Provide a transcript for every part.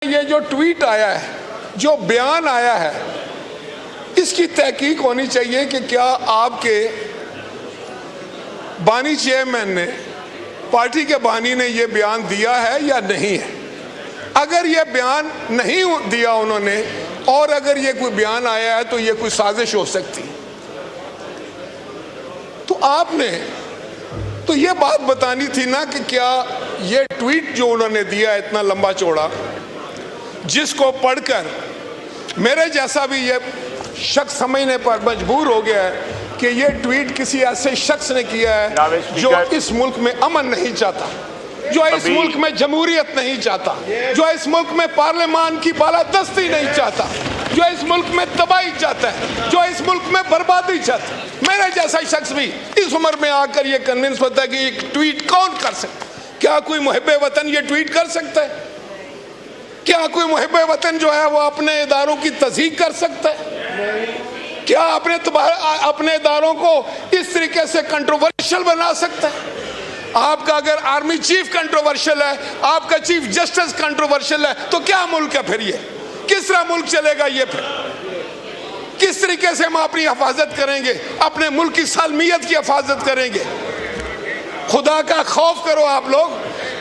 ये जो ट्वीट आया है, जो बयान आया है, इसकी तहकीक होनी चाहिए कि क्या आपके बानी चेयरमैन ने, पार्टी के बानी ने ये बयान दिया है या नहीं है। अगर ये बयान नहीं दिया उन्होंने और अगर ये कोई बयान आया है तो ये कोई साजिश हो सकती। तो आपने तो ये बात बतानी थी ना कि क्या ये ट्वीट जो उन्होंने दिया इतना लंबा चौड़ा, जिसको पढ़कर मेरे जैसा भी ये शख्स समझने पर मजबूर हो गया है कि ये ट्वीट किसी ऐसे शख्स ने किया है जो इस मुल्क में अमन नहीं चाहता, जो इस मुल्क में जमहूरियत नहीं चाहता, जो इस मुल्क में पार्लियामान की बालादस्ती नहीं चाहता, जो इस मुल्क में तबाही चाहता है, जो इस मुल्क में बर्बादी चाहता है। मेरे जैसा शख्स भी इस उम्र में आकर ये कन्विंस होता है कि एक ट्वीट कौन कर सकता है। क्या कोई मुहिब्बे वतन ये ट्वीट कर सकता है? क्या कोई मुहिब्बे वतन जो है वो अपने इदारों की तस्दीक कर सकता है? क्या अपने इदारों को इस तरीके से कंट्रोवर्शियल बना सकता है? आपका अगर आर्मी चीफ कंट्रोवर्शियल है, आपका चीफ जस्टिस कंट्रोवर्शियल है, तो क्या मुल्क है फिर? ये किस तरह मुल्क चलेगा? ये फिर किस तरीके से हम अपनी हिफाजत करेंगे, अपने मुल्क की सालमियत की हिफाजत करेंगे? खुदा का खौफ करो आप लोग,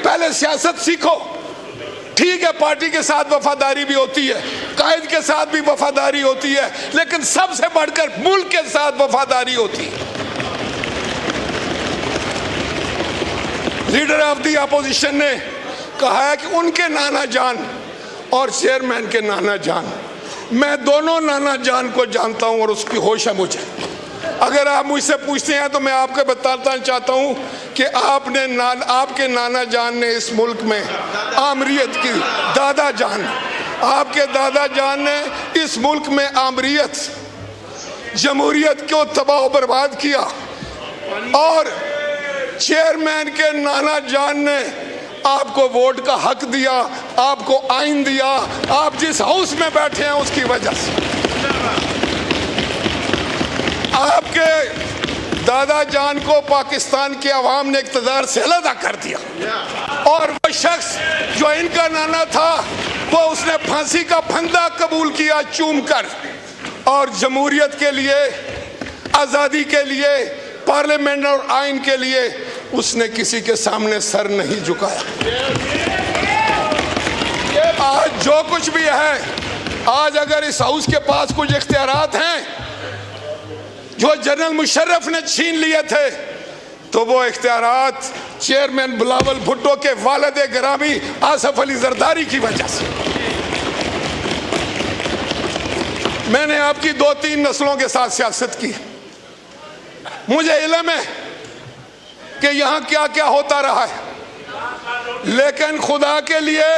पहले सियासत सीखो। ठीक है, पार्टी के साथ वफादारी भी होती है, कायद के साथ भी वफादारी होती है, लेकिन सबसे बढ़कर मुल्क के साथ वफादारी होती है। लीडर ऑफ दी अपोजिशन ने कहा है कि उनके नाना जान और चेयरमैन के नाना जान, मैं दोनों नाना जान को जानता हूं और उसकी होश है मुझे। अगर आप मुझसे पूछते हैं तो मैं आपको बताना चाहता हूं कि आपके नाना जान ने इस मुल्क में आमरीत की, दादा जान, आपके दादा जान ने इस मुल्क में आमरीत, जमहूरियत को तबाह बर्बाद किया, और चेयरमैन के नाना जान ने आपको वोट का हक दिया, आपको आइन दिया, आप जिस हाउस में बैठे हैं उसकी वजह से। आपके दादा जान को पाकिस्तान के अवाम ने इक़्तिदार से अलग कर दिया, और वो शख्स जो इनका नाना था वो उसने फांसी का फंदा कबूल किया चूम कर, और जमहूरियत के लिए, आज़ादी के लिए, पार्लियामेंट और आइन के लिए उसने किसी के सामने सर नहीं झुकाया। आज जो कुछ भी है, आज अगर इस हाउस के पास कुछ इख्तियारात हैं जो जनरल मुशर्रफ ने छीन लिए थे, तो वो इख्तियारात चेयरमैन बिलावल भुट्टो के वालिद गिरामी आसफ अली जरदारी की वजह से। मैंने आपकी 2-3 नस्लों के साथ सियासत की, मुझे इल्म है कि यहां क्या क्या होता रहा है, लेकिन खुदा के लिए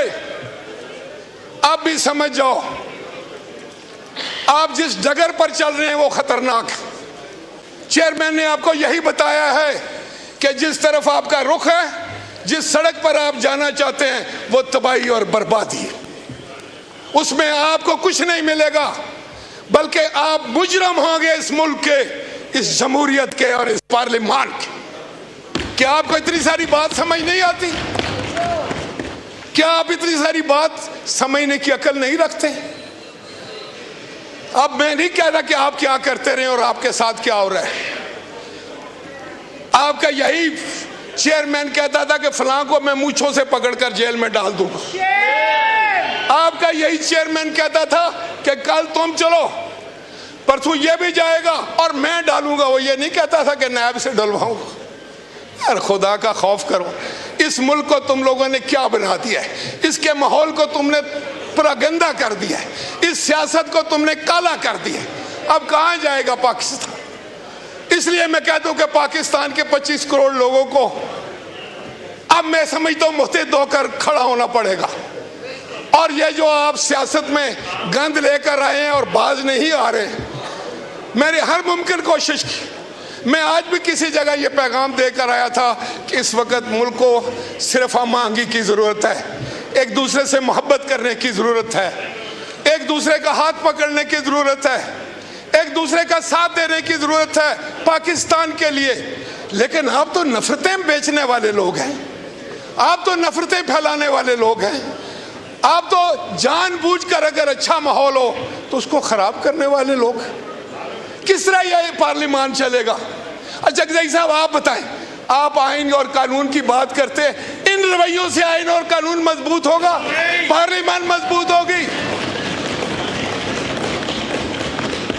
आप भी समझ जाओ, आप जिस डगर पर चल रहे हैं वो खतरनाक है। चेयरमैन ने आपको यही बताया है कि जिस तरफ आपका रुख है, जिस सड़क पर आप जाना चाहते हैं, वो तबाही और बर्बादी है। उसमें आपको कुछ नहीं मिलेगा, बल्कि आप मुजरम होंगे इस मुल्क के, इस जमहूरियत के और इस पार्लियामान के। क्या आपको इतनी सारी बात समझ नहीं आती? क्या आप इतनी सारी बात समझने की अकल नहीं रखते? अब मैं नहीं कह रहा कि आप क्या करते रहे और आपके साथ क्या हो रहा है। आपका यही चेयरमैन कहता था कि फलां को मैं मूंछों से पकड़कर जेल में डाल दूंगा। आपका यही चेयरमैन कहता था कि कल तुम चलो, परसों ये भी जाएगा और मैं डालूंगा। वो ये नहीं कहता था कि नायब से डलवाऊंगा। यार खुदा का खौफ करो, इस मुल्क को तुम लोगों ने क्या बना दिया है? इसके माहौल को तुमने पूरा गंदा कर दिया है, इस सियासत को तुमने काला कर दिया। अब कहां जाएगा पाकिस्तान? इसलिए मैं कहता हूं कि पाकिस्तान के 25 करोड़ लोगों को अब मैं समझता हूं मुस्तैद होकर खड़ा होना पड़ेगा। और ये जो आप सियासत में गंद लेकर आए हैं और बाज नहीं आ रहे, मैंने हर मुमकिन कोशिश की। मैं आज भी किसी जगह ये पैगाम देकर आया था कि इस वक्त मुल्क को सिर्फ हम आहंगी की जरूरत है, एक दूसरे से मोहब्बत करने की जरूरत है, एक दूसरे का हाथ पकड़ने की जरूरत है, एक दूसरे का साथ देने की जरूरत है पाकिस्तान के लिए। लेकिन आप तो नफरतें बेचने वाले लोग हैं, आप तो नफरतें फैलाने वाले लोग हैं। आप तो जानबूझकर अगर अच्छा माहौल हो तो उसको खराब करने वाले लोग, किस तरह ये पार्लियामान चलेगा? अच्छा जगदई साहब आप बताएं, आप आइन और कानून की बात करते हैं, इन रवैयों से आइन और कानून मजबूत होगा, पार्लियामान मजबूत होगी?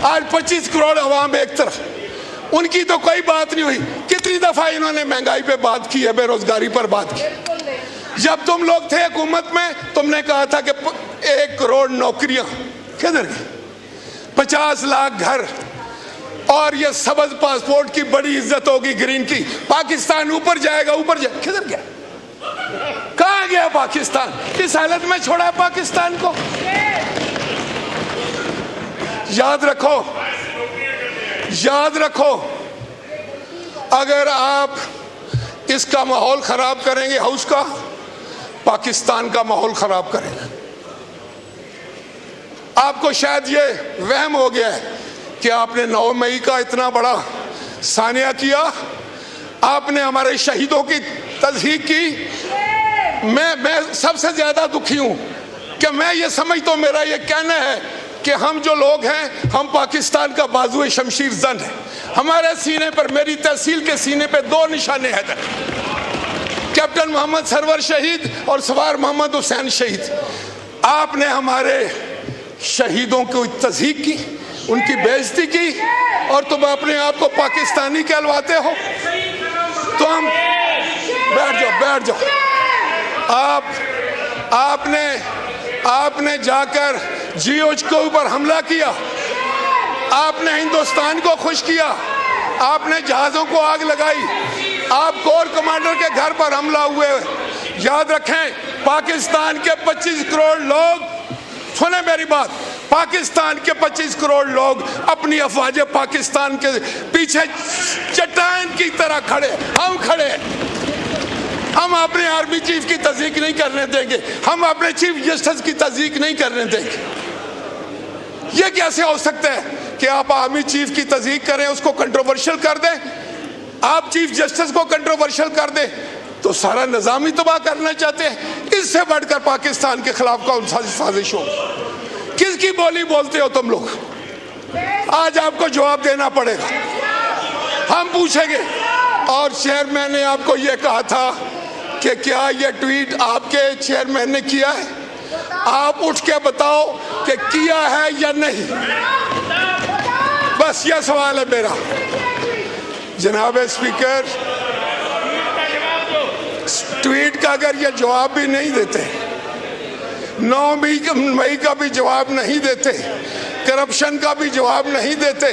आज 25 करोड़ अवाम एक तरफ, उनकी तो कोई बात नहीं हुई। कितनी दफा इन्होंने महंगाई पे बात की है, बेरोजगारी पर बात की। जब तुम लोग थे हुकूमत में, तुमने कहा था कि 1 करोड़ नौकरियां, किधर गई? 50 लाख घर, और ये सबज पासपोर्ट की बड़ी इज्जत होगी, ग्रीन की, पाकिस्तान ऊपर जाएगा, ऊपर जाएगा, किधर गया? कहां गया पाकिस्तान? किस हालत में छोड़ा है पाकिस्तान को? याद रखो, याद रखो, अगर आप इसका माहौल खराब करेंगे, हाउस का, पाकिस्तान का माहौल खराब करेंगे। आपको शायद ये वहम हो गया है कि आपने 9 मई का इतना बड़ा सानिया किया, आपने हमारे शहीदों की तज़हीक की। मैं सबसे ज्यादा दुखी हूं कि मैं ये समझता हूं, मेरा ये कहना है कि हम जो लोग हैं, हम पाकिस्तान का बाजुए शमशीर जन है। हमारे सीने पर, मेरी तहसील के सीने पे 2 निशाने हैं, कैप्टन मोहम्मद सरवर शहीद और सवार मोहम्मद हुसैन शहीद। आपने हमारे शहीदों की तज़हीक की, उनकी बेइज्जती की, और तुम अपने आप को पाकिस्तानी कहलवाते हो। तो हम बैठ जाओ, बैठ जाओ। आपने जाकर जीओच के ऊपर हमला किया, आपने हिंदुस्तान को खुश किया, आपने जहाजों को आग लगाई, आप कोर कमांडर के घर पर हमला हुए। याद रखें, पाकिस्तान के 25 करोड़ लोग, सुने मेरी बात, पाकिस्तान के 25 करोड़ लोग अपनी अफवाज पाकिस्तान के पीछे चट्टान की तरह खड़े, हम खड़े। हम अपने आर्मी चीफ की तज़हीक नहीं करने देंगे, हम अपने चीफ जस्टिस की तज़हीक नहीं करने देंगे। ये कैसे हो सकता है कि आप आर्मी चीफ की तज़हीक करें, उसको कंट्रोवर्शियल कर दें, आप चीफ जस्टिस को कंट्रोवर्शियल कर दें, तो सारा निज़ाम ही तबाह करना चाहते हैं। इससे बढ़कर पाकिस्तान के खिलाफ कौन सा साजिश हो? किसकी बोली बोलते हो तुम लोग? आज आपको जवाब देना पड़ेगा, हम पूछेंगे। और चेयरमैन ने आपको यह कहा था कि क्या यह ट्वीट आपके चेयरमैन ने किया है? आप उठ के बताओ कि किया है या नहीं। बस यह सवाल है मेरा। जनाब स्पीकर, ट्वीट का अगर ये जवाब भी नहीं देते, 9 मई का भी जवाब नहीं देते, करप्शन का भी जवाब नहीं देते,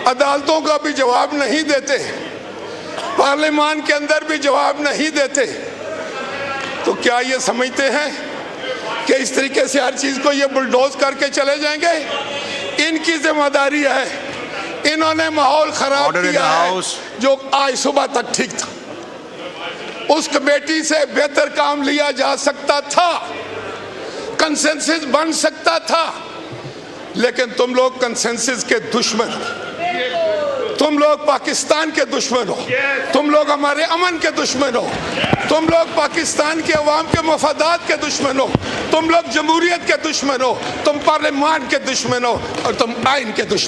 अदालतों का भी जवाब नहीं देते, पार्लियामान के अंदर भी जवाब नहीं देते, तो क्या ये समझते हैं कि इस तरीके से हर चीज को ये बुलडोज करके चले जाएंगे? इनकी जिम्मेदारी है, इन्होंने माहौल खराब किया है जो आज सुबह तक ठीक था। उस कमेटी से बेहतर काम लिया जा सकता था, कंसेंसस बन सकता था, लेकिन तुम लोग कंसेंसस के दुश्मन हो, तुम लोग पाकिस्तान के दुश्मन हो, तुम लोग हमारे अमन के दुश्मन हो, तुम लोग पाकिस्तान के अवाम के मफादात के दुश्मन हो, तुम लोग जमहूरियत के दुश्मन हो, तुम पार्लियामान के दुश्मन हो, और तुम आइन के दुश्मन।